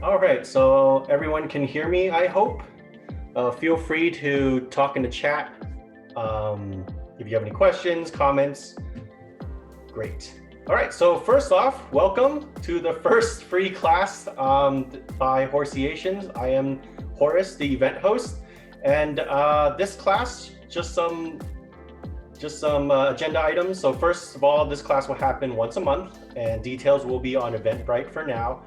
All right, so everyone can hear me, I hope. Feel free to talk in the chat. If you have any questions, comments, great. All right, so first off, welcome to the first free class by Horseations. I am Horace, the event host, and this class, just some agenda items. So first of all, this class will happen once a month, and details will be on Eventbrite for now.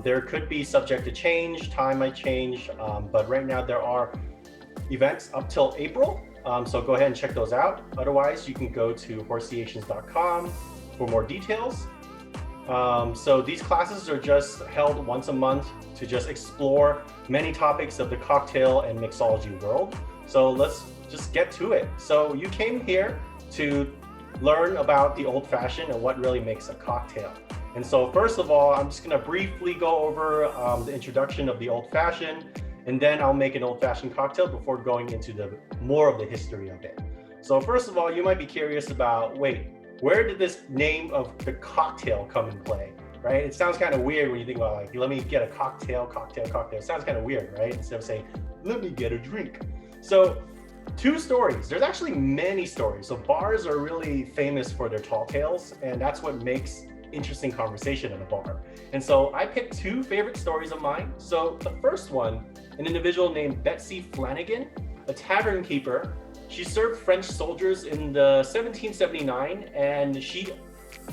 There could be subject to change, time might change, but right now there are events up till April. So go ahead and check those out. Otherwise, you can go to horseations.com for more details. So these classes are just held once a month to just explore many topics of the cocktail and mixology world. So let's just get to it. So you came here to learn about the old fashioned and what really makes a cocktail. And so first of all, I'm just gonna briefly go over the introduction of the old fashioned, and then I'll make an old fashioned cocktail before going into more of the history of it. So first of all, you might be curious about, wait, where did this name of the cocktail come in play, right? It sounds kind of weird when you think about like, let me get a cocktail. It sounds kind of weird, right? Instead of saying, let me get a drink. So two stories. There's actually many stories. So bars are really famous for their tall tales, and that's what makes interesting conversation in a bar. And so I picked two favorite stories of mine. So the first one, an individual named Betsy Flanagan, a tavern keeper. She served French soldiers in the 1779, and she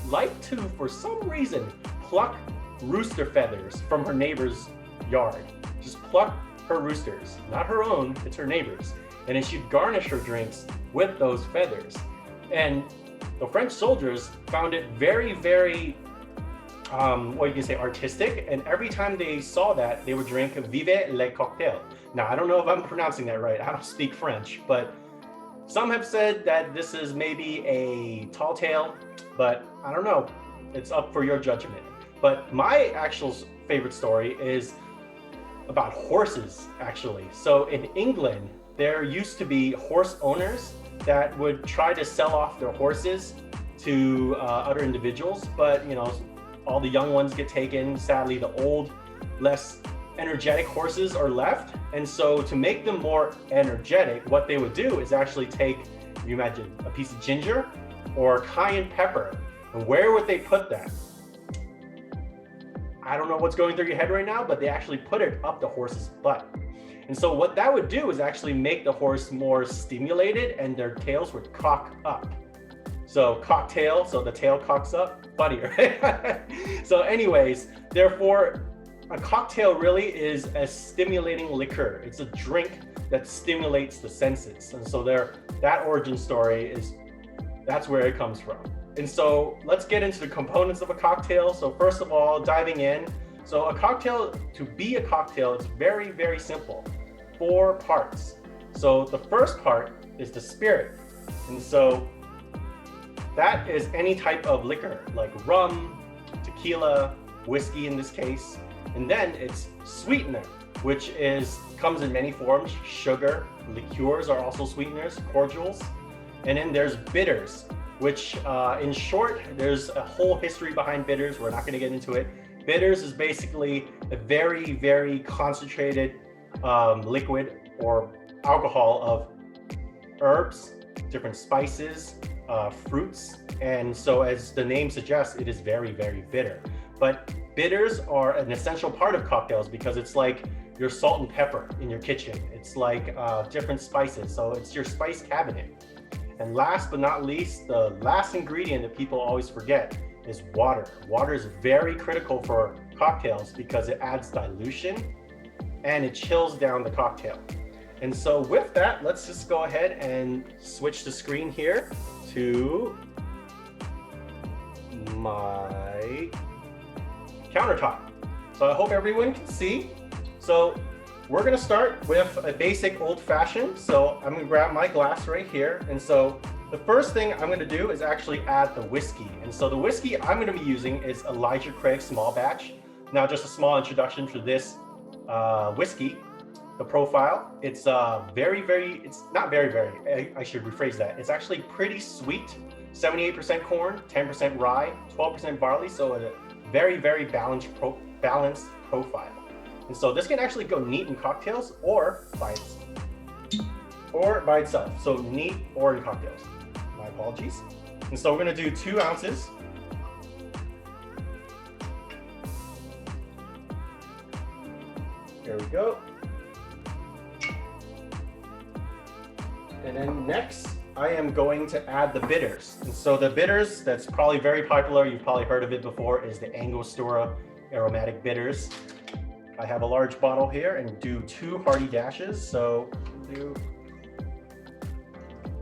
liked to, for some reason, pluck rooster feathers from her neighbor's yard. Just pluck her roosters, not her own, it's her neighbor's. And then she'd garnish her drinks with those feathers. And the French soldiers found it very, very, what you can say, artistic. And every time they saw that, they would drink Vive le cocktail. Now, I don't know if I'm pronouncing that right. I don't speak French, but some have said that this is maybe a tall tale, but I don't know. It's up for your judgment. But my actual favorite story is about horses, actually. So in England, there used to be horse owners that would try to sell off their horses to other individuals, but all the young ones get taken. Sadly, the old, less energetic horses are left. And so to make them more energetic, what they would do is actually take, you imagine, a piece of ginger or cayenne pepper. And where would they put that? I don't know what's going through your head right now, but they actually put it up the horse's butt. And so what that would do is actually make the horse more stimulated and their tails would cock up. So cocktail, so the tail cocks up, buddy, right? So anyways, therefore, a cocktail really is a stimulating liquor. It's a drink that stimulates the senses. And so that origin story that's where it comes from. And so let's get into the components of a cocktail. So first of all, diving in. So a cocktail, to be a cocktail, it's very, very simple. 4 parts. So the first part is the spirit. And so that is any type of liquor, like rum, tequila, whiskey in this case. And then it's sweetener, which comes in many forms. Sugar, liqueurs are also sweeteners, cordials. And then there's bitters, which in short, there's a whole history behind bitters. We're not gonna get into it. Bitters is basically a very, very concentrated liquid or alcohol of herbs, different spices, fruits. And so as the name suggests, it is very, very bitter. But bitters are an essential part of cocktails because it's like your salt and pepper in your kitchen. It's like different spices. So it's your spice cabinet. And last but not least, the last ingredient that people always forget is water. Water is very critical for cocktails because it adds dilution and it chills down the cocktail. And so with that, let's just go ahead and switch the screen here to my countertop. So I hope everyone can see. So we're gonna start with a basic old fashioned. So I'm gonna grab my glass right here. And so the first thing I'm gonna do is actually add the whiskey. And so the whiskey I'm gonna be using is Elijah Craig small batch. Now just a small introduction to this whiskey, the profile. It's it's not very, I should rephrase that. It's actually pretty sweet, 78% corn, 10% rye, 12% barley. So a very, very balanced profile. And so this can actually go neat in cocktails or by itself. So neat or in cocktails. My apologies. And so we're gonna do 2 ounces. There we go. And then next, I am going to add the bitters. And so the bitters that's probably very popular, you've probably heard of it before, is the Angostura aromatic bitters. I have a large bottle here and do 2 hearty dashes. So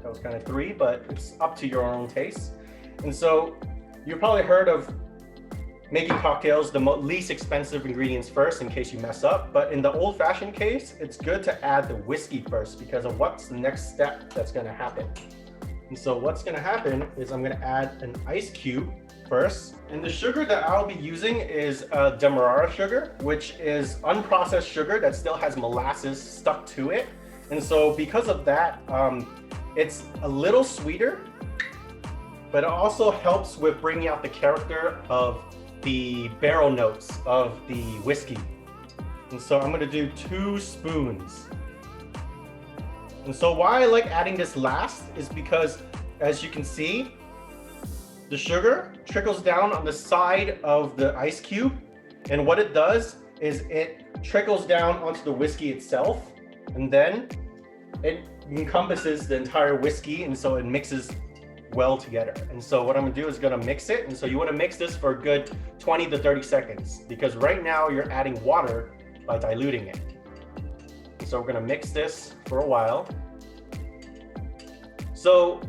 that was kind of 3, but it's up to your own taste. And so you've probably heard of making cocktails, the least expensive ingredients first in case you mess up. But in the old-fashioned case, it's good to add the whiskey first because of what's the next step that's gonna happen. And so what's gonna happen is I'm gonna add an ice cube first. And the sugar that I'll be using is Demerara sugar, which is unprocessed sugar that still has molasses stuck to it. And so because of that, it's a little sweeter, but it also helps with bringing out the character of the barrel notes of the whiskey. And so I'm gonna do 2 spoons. And so why I like adding this last is because, as you can see, the sugar trickles down on the side of the ice cube. And what it does is it trickles down onto the whiskey itself, and then it encompasses the entire whiskey, and so it mixes well together. And so what I'm gonna do is gonna mix it. And so you wanna mix this for a good 20 to 30 seconds because right now you're adding water by diluting it. And so we're gonna mix this for a while. So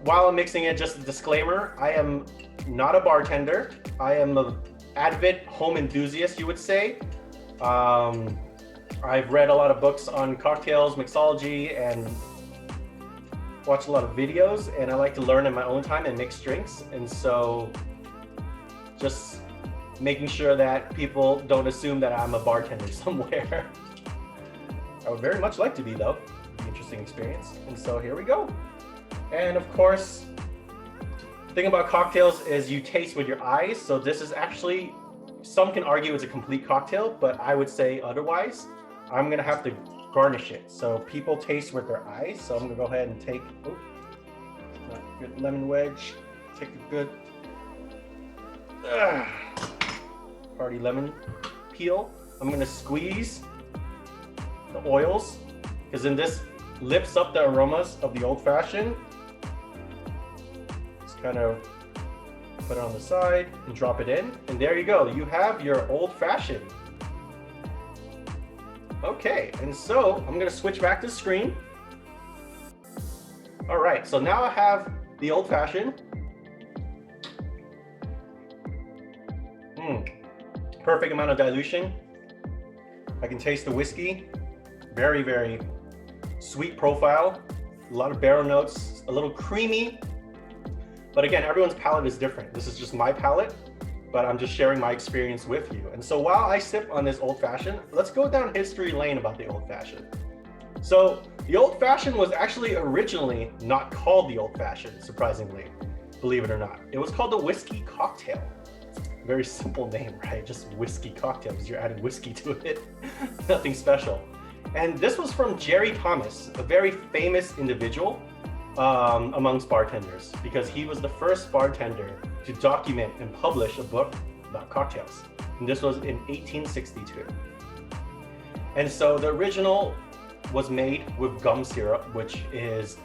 while I'm mixing it, just a disclaimer, I am not a bartender. I am an avid home enthusiast, you would say. I've read a lot of books on cocktails, mixology, and watch a lot of videos, and I like to learn in my own time and mix drinks. And so just making sure that people don't assume that I'm a bartender somewhere. I would very much like to be though. Interesting experience. And so here we go. And of course, the thing about cocktails is you taste with your eyes. So this is actually, some can argue it's a complete cocktail, but I would say otherwise. I'm gonna have to garnish it. So people taste with their eyes. So I'm gonna go ahead and take, not a good lemon wedge. Take a good hearty lemon peel. I'm gonna squeeze the oils because then this lifts up the aromas of the old fashioned. Just kind of put it on the side and drop it in. And there you go. You have your old fashioned. Okay, and so I'm gonna switch back to the screen. All right, so now I have the old fashioned. Perfect amount of dilution. I can taste the whiskey. Very, very sweet profile. A lot of barrel notes, a little creamy. But again, everyone's palate is different. This is just my palate, but I'm just sharing my experience with you. And so while I sip on this old fashioned, let's go down history lane about the old fashioned. So the old fashioned was actually originally not called the old fashioned, surprisingly, believe it or not. It was called the whiskey cocktail. Very simple name, right? Just whiskey cocktail because you're adding whiskey to it. Nothing special. And this was from Jerry Thomas, a very famous individual amongst bartenders, because he was the first bartender to document and publish a book about cocktails. And this was in 1862. And so the original was made with gum syrup, which is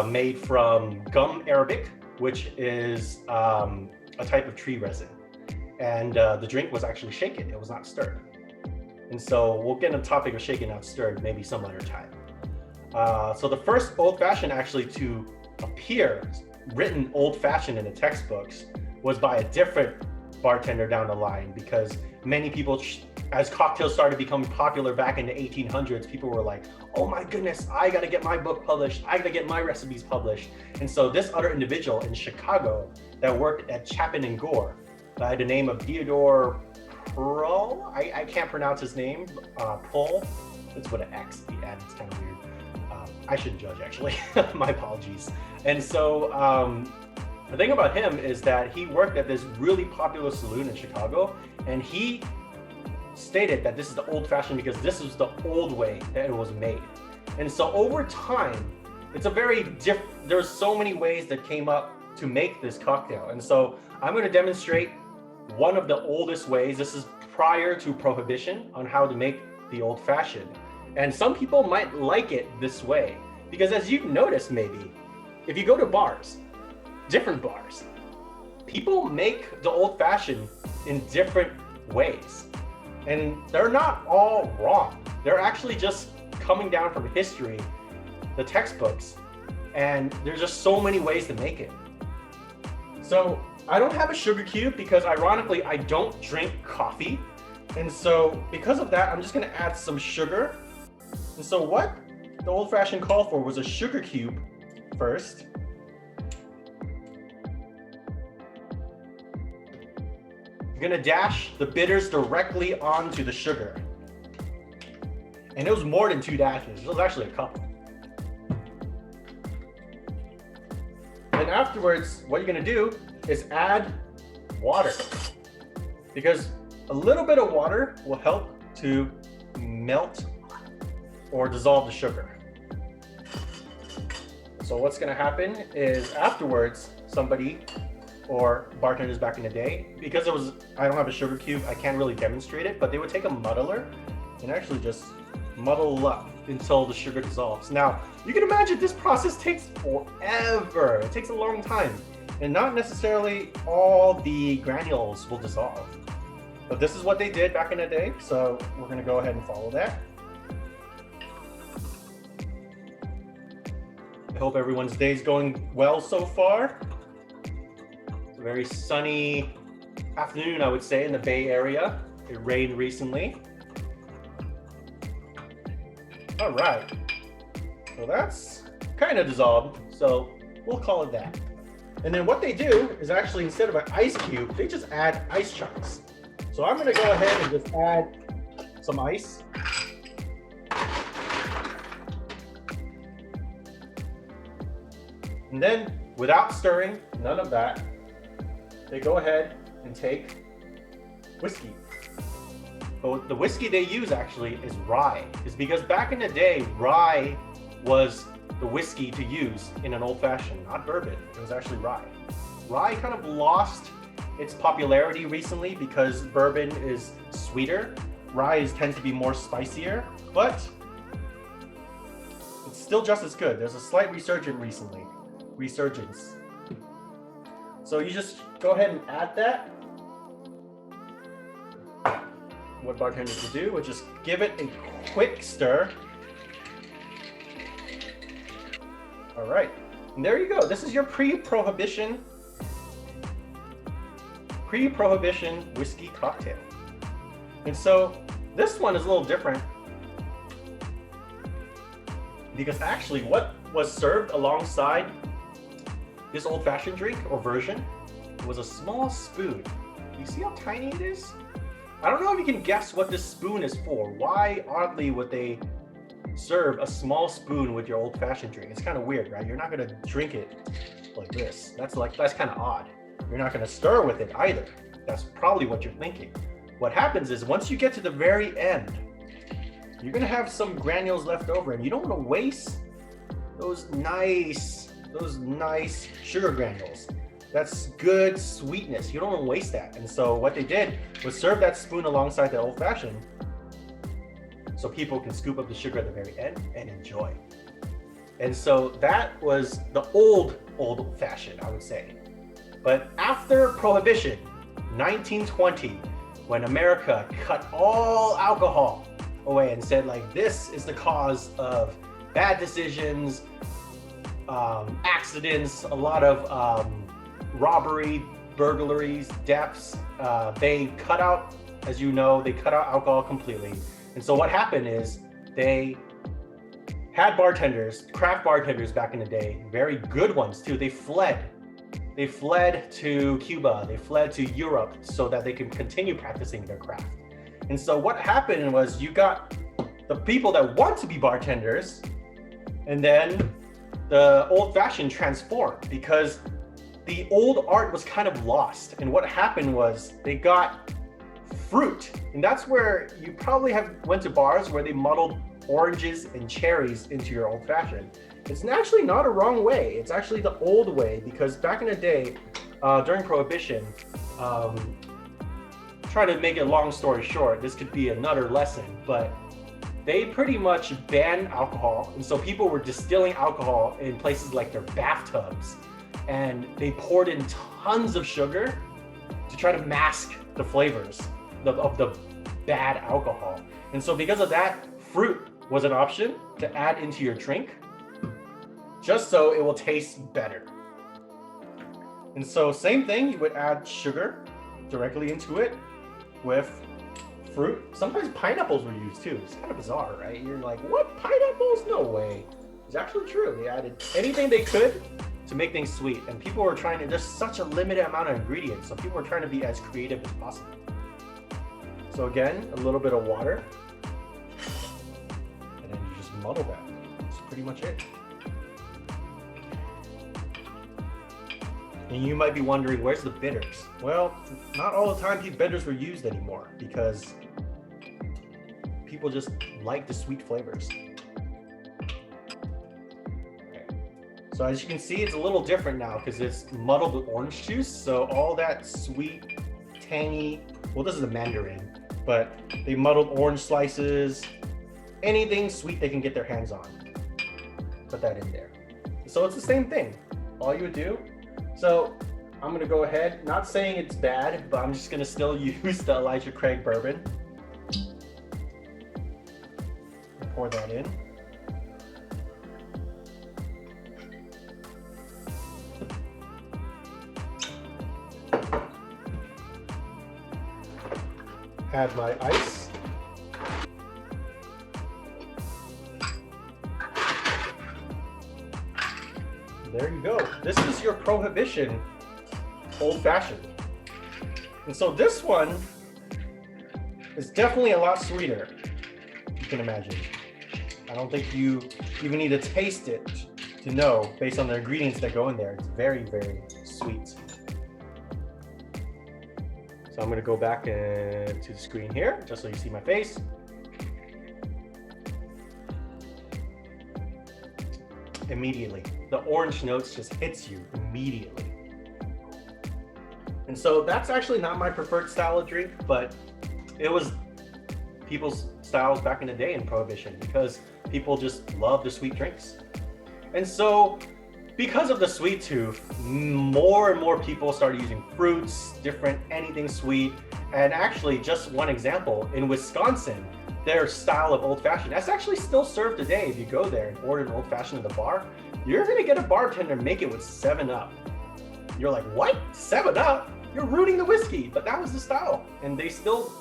made from gum arabic, which is a type of tree resin. And the drink was actually shaken, it was not stirred. And so we'll get into the topic of shaken, not stirred, maybe some other time. So the first old fashioned actually to appear written old fashioned in the textbooks was by a different bartender down the line, because many people, as cocktails started becoming popular back in the 1800s, people were like, oh my goodness, I gotta get my book published, I gotta get my recipes published. And so this other individual in Chicago that worked at Chapin and Gore by the name of Theodore Pearl, I can't pronounce his name, Pearl, it's with an X at the end, it's kind of weird. I shouldn't judge actually, my apologies. And so the thing about him is that he worked at this really popular saloon in Chicago, and he stated that this is the old fashioned because this is the old way that it was made. And so over time, it's a very different, there's so many ways that came up to make this cocktail. And so I'm going to demonstrate one of the oldest ways. This is prior to Prohibition on how to make the old fashioned. And some people might like it this way because, as you've noticed, maybe if you go to bars, different bars, people make the old fashioned in different ways. And they're not all wrong. They're actually just coming down from history, the textbooks, and there's just so many ways to make it. So I don't have a sugar cube because, ironically, I don't drink coffee. And so because of that, I'm just gonna add some sugar. And so what the old fashioned called for was a sugar cube first. I'm gonna dash the bitters directly onto the sugar. And it was more than 2 dashes, it was actually a couple. And afterwards, what you're gonna do is add water, because a little bit of water will help to melt or dissolve the sugar. So what's gonna happen is afterwards, somebody or bartenders back in the day, because I don't have a sugar cube, I can't really demonstrate it, but they would take a muddler and actually just muddle up until the sugar dissolves. Now, you can imagine this process takes forever. It takes a long time, and not necessarily all the granules will dissolve. But this is what they did back in the day, so we're gonna go ahead and follow that. I hope everyone's day is going well so far. It's a very sunny afternoon, I would say, in the Bay Area. It rained recently. All right, so that's kind of dissolved, so we'll call it that. And then what they do is actually, instead of an ice cube, they just add ice chunks. So I'm gonna go ahead and just add some ice. And then, without stirring, none of that, they go ahead and take whiskey. But the whiskey they use actually is rye. It's because back in the day, rye was the whiskey to use in an old fashioned, not bourbon. It was actually rye. Rye kind of lost its popularity recently because bourbon is sweeter. Rye tends to be more spicier, but it's still just as good. There's a slight resurgence. So you just go ahead and add that. What bartenders will do, is just give it a quick stir. All right, and there you go. This is your pre-prohibition whiskey cocktail. And so this one is a little different because actually what was served alongside this old-fashioned drink or version was a small spoon. You see how tiny it is? I don't know if you can guess what this spoon is for. Why, oddly, would they serve a small spoon with your old-fashioned drink? It's kind of weird, right? You're not gonna drink it like this. That's kind of odd. You're not gonna stir with it either. That's probably what you're thinking. What happens is once you get to the very end, you're gonna have some granules left over, and you don't want to waste those nice sugar granules. That's good sweetness. You don't want to waste that. And so what they did was serve that spoon alongside the old fashioned so people can scoop up the sugar at the very end and enjoy. And so that was the old fashioned, I would say. But after Prohibition, 1920, when America cut all alcohol away and said, like, this is the cause of bad decisions, accidents, a lot of robbery, burglaries, deaths. They cut out, as you know, they cut out alcohol completely. And so what happened is they had bartenders, craft bartenders back in the day, very good ones too. They fled to Cuba, they fled to Europe so that they could continue practicing their craft. And so what happened was you got the people that want to be bartenders, and then the old-fashioned transformed because the old art was kind of lost. And what happened was they got fruit. And that's where you probably went to bars where they muddled oranges and cherries into your old fashioned. It's actually not a wrong way. It's actually the old way, because back in the day, during Prohibition, trying to make it a long story short, this could be another lesson, but they pretty much banned alcohol. And so people were distilling alcohol in places like their bathtubs. And they poured in tons of sugar to try to mask the flavors of the bad alcohol. And so because of that, fruit was an option to add into your drink, just so it will taste better. And so same thing, you would add sugar directly into it with fruit. Sometimes pineapples were used too. It's kind of bizarre, right? You're like, what, pineapples? No way. It's actually true. They added anything they could to make things sweet. And people were trying to, there's such a limited amount of ingredients, so people were trying to be as creative as possible. So again, a little bit of water, and then you just muddle that. That's pretty much it. And you might be wondering, where's the bitters? Well, not all the time bitters were used anymore, because people just like the sweet flavors. Okay. So as you can see, it's a little different now because it's muddled with orange juice. So all that sweet, tangy, well, this is a mandarin, but they muddled orange slices, anything sweet they can get their hands on. Put that in there. So it's the same thing. All you would do, so I'm gonna go ahead, not saying it's bad, but I'm just gonna still use the Elijah Craig bourbon. Pour that in. Add my ice. There you go. This is your Prohibition Old Fashioned. And so this one is definitely a lot sweeter, you can imagine. I don't think you even need to taste it to know, based on the ingredients that go in there. It's very, very sweet. So I'm gonna go back to the screen here, just so you see my face. Immediately, the orange notes just hits you immediately. And so that's actually not my preferred style of drink, but it was people's styles back in the day in Prohibition, because people just love the sweet drinks. And so because of the sweet tooth, more and more people started using fruits, different, anything sweet. And actually, just one example, in Wisconsin, their style of old fashioned, that's actually still served today. If you go there and order an old fashioned at the bar, you're gonna get a bartender make it with 7-Up. You're like, what? 7-Up? You're ruining the whiskey. But that was the style, and they still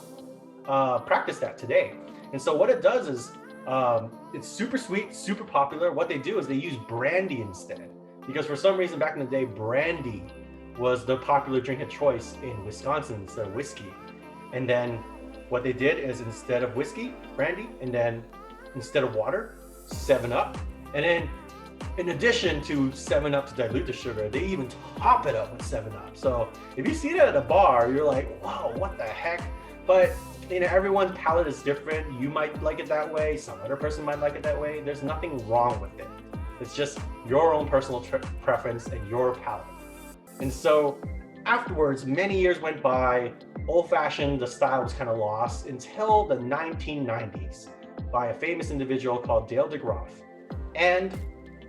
practice that today. And so what it does is, it's super sweet, super popular. What they do is they use brandy instead, because for some reason back in the day, brandy was the popular drink of choice in Wisconsin instead of whiskey. And then what they did is, instead of whiskey, brandy, and then instead of water, 7-Up. And then in addition to 7-Up to dilute the sugar, they even top it up with 7-Up. So if you see that at a bar, you're like, wow, what the heck? But you know, everyone's palate is different. You might like it that way. Some other person might like it that way. There's nothing wrong with it. It's just your own personal preference and your palate. And so afterwards, many years went by. Old-fashioned, the style was kind of lost until the 1990s by a famous individual called Dale DeGroff and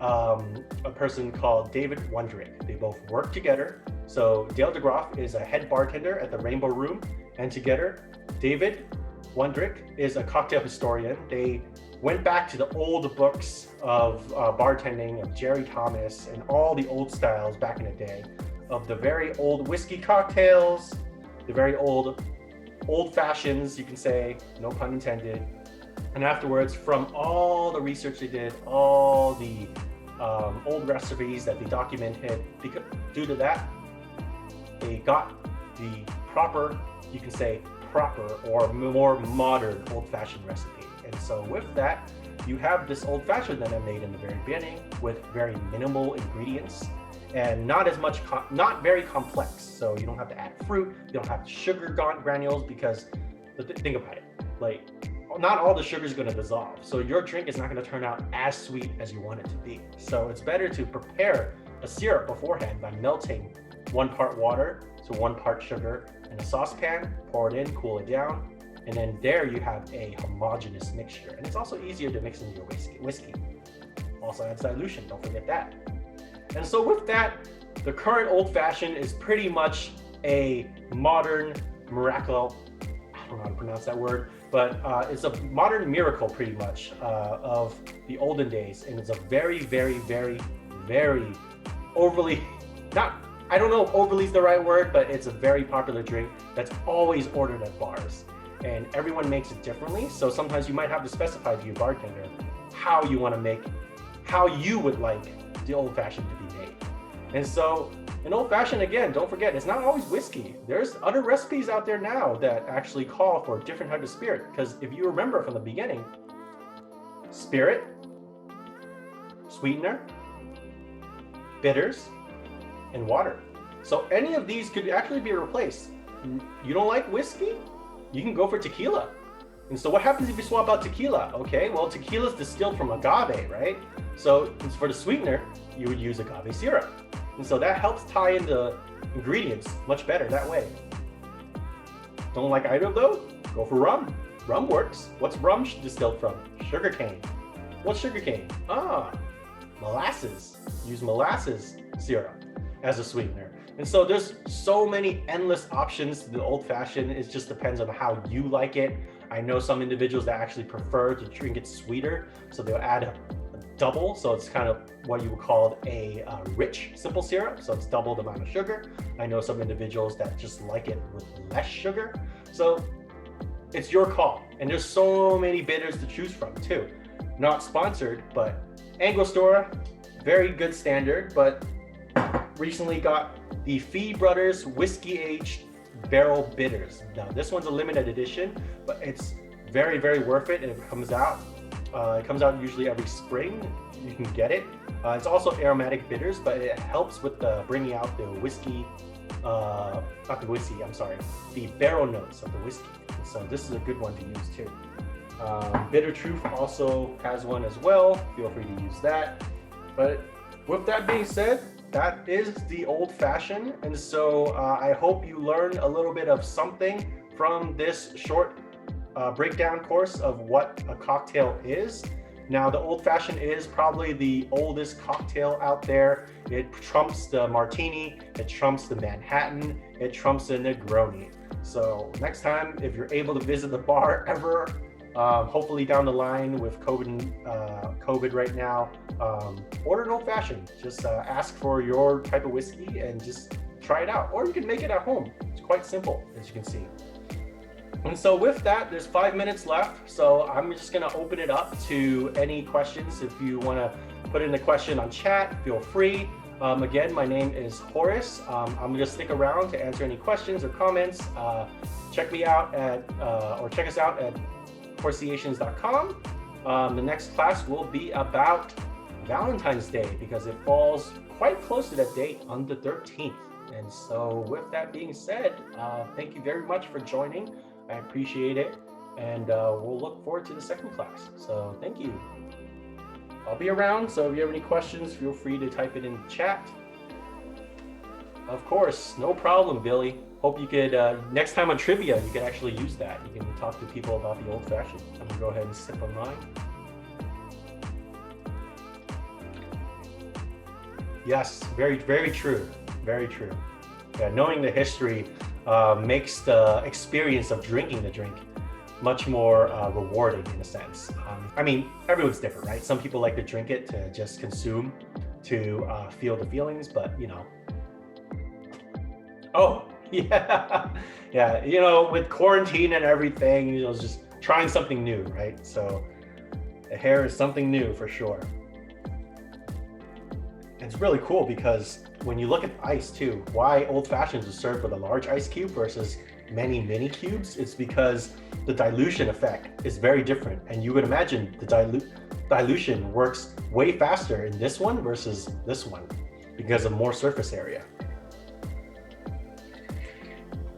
a person called David Wondrick. They both worked together. So Dale DeGroff is a head bartender at the Rainbow Room, and together, David Wondrick is a cocktail historian. They went back to the old books of bartending of Jerry Thomas and all the old styles back in the day of the very old whiskey cocktails, the very old fashions, you can say, no pun intended. And afterwards, from all the research they did, all the old recipes that they documented, because due to that, they got the proper, you can say, proper or more modern old-fashioned recipe. And so with that, you have this old-fashioned that I made in the very beginning with very minimal ingredients and not as much, not very complex. So you don't have to add fruit, you don't have sugar granules, because think about it. Like, not all the sugar is going to dissolve. So your drink is not going to turn out as sweet as you want it to be. So it's better to prepare a syrup beforehand by melting 1 part water to 1 part sugar in a saucepan, pour it in, cool it down, and then there you have a homogeneous mixture. And it's also easier to mix in your whiskey. Also adds dilution, don't forget that. And so with that, the current old fashioned is pretty much a modern miracle. I don't know how to pronounce that word, but it's a modern miracle pretty much of the olden days. And it's a very, very, very, very overly, I don't know if overly is the right word, but it's a very popular drink that's always ordered at bars. And everyone makes it differently. So sometimes you might have to specify to your bartender how you want to make, how you would like the old fashioned to be made. And so an old fashioned, again, don't forget, it's not always whiskey. There's other recipes out there now that actually call for a different type of spirit. Because if you remember from the beginning, spirit, sweetener, bitters, and water. So any of these could actually be replaced. You don't like whiskey? You can go for tequila. And so what happens if you swap out tequila? Okay, well, tequila is distilled from agave, right? So for the sweetener, you would use agave syrup. And so that helps tie in the ingredients much better that way. Don't like either of those? Go for rum. Rum works. What's rum distilled from? Sugarcane. What's sugarcane? Molasses. Use molasses syrup as a sweetener. And so there's so many endless options to the old fashioned. It just depends on how you like it. I know some individuals that actually prefer to drink it sweeter, so they'll add a double, so it's kind of what you would call a rich simple syrup, so it's double the amount of sugar. I know some individuals that just like it with less sugar, so it's your call. And there's so many bitters to choose from too. Not sponsored, but Angostura, very good standard, but recently got the Fee Brothers Whiskey Aged Barrel Bitters. Now this one's a limited edition, but it's very, very worth it. And it comes out usually every spring. You can get it. It's also aromatic bitters, but it helps with bringing out the whiskey, the barrel notes of the whiskey. So this is a good one to use too. Bitter Truth also has one as well. Feel free to use that. But with that being said, that is the old fashioned. And so I hope you learned a little bit of something from this short breakdown course of what a cocktail is. Now, the old fashioned is probably the oldest cocktail out there. It trumps the martini, it trumps the Manhattan, it trumps the Negroni. So next time, if you're able to visit the bar ever, hopefully down the line with COVID right now, order an old fashioned. Just ask for your type of whiskey and just try it out. Or you can make it at home. It's quite simple, as you can see. And so with that, there's 5 minutes left. So I'm just gonna open it up to any questions. If you wanna put in a question on chat, feel free. Again, my name is Horace. I'm gonna stick around to answer any questions or comments. Check me out or check us out at Horseations.com. The next class will be about Valentine's Day because it falls quite close to that date on the 13th. And so with that being said, thank you very much for joining. I appreciate it. And we'll look forward to the second class. So thank you. I'll be around. So if you have any questions, feel free to type it in the chat. Of course, no problem, Billy. Hope you could, next time on trivia, you could actually use that. You can talk to people about the old fashioned. I'm gonna go ahead and sip on mine. Yes, very, very true. Very true. Yeah, knowing the history makes the experience of drinking the drink much more rewarding in a sense. I mean, everyone's different, right? Some people like to drink it to just consume, to feel the feelings, but you know. Oh, yeah. Yeah, you know, with quarantine and everything, you know, just trying something new, right? So the hair is something new for sure. It's really cool because when you look at the ice too, why old fashions are served with a large ice cube versus many mini cubes, it's because the dilution effect is very different. And you would imagine the dilution works way faster in this one versus this one because of more surface area.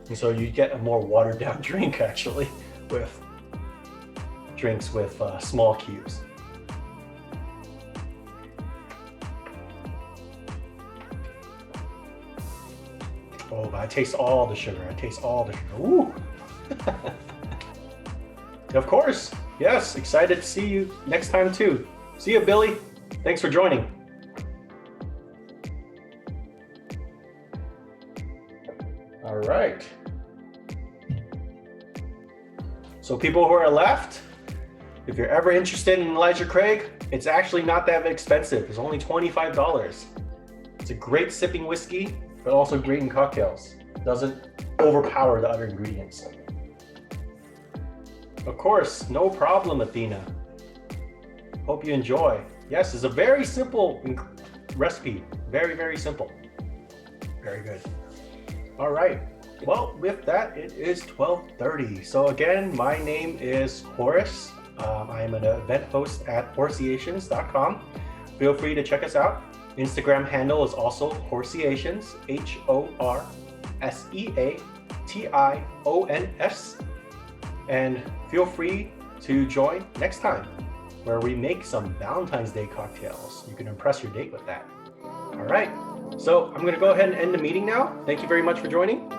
And so you get a more watered down drink actually. with drinks with small cubes. Oh, but I taste all the sugar. I taste all the sugar. Ooh. Of course. Yes. Excited to see you next time too. See you, Billy. Thanks for joining. All right. So people who are left, if you're ever interested in Elijah Craig, it's actually not that expensive. It's only $25. It's a great sipping whiskey, but also great in cocktails. It doesn't overpower the other ingredients. Of course, no problem, Athena. Hope you enjoy. Yes, it's a very simple recipe. Very, very simple. Very good. All right. Well, with that, it is 12:30. So again, my name is Horace. I am an event host at Horseations.com. Feel free to check us out. Instagram handle is also Horseations, HORSEATIONS. And feel free to join next time, where we make some Valentine's Day cocktails. You can impress your date with that. All right. So I'm going to go ahead and end the meeting now. Thank you very much for joining.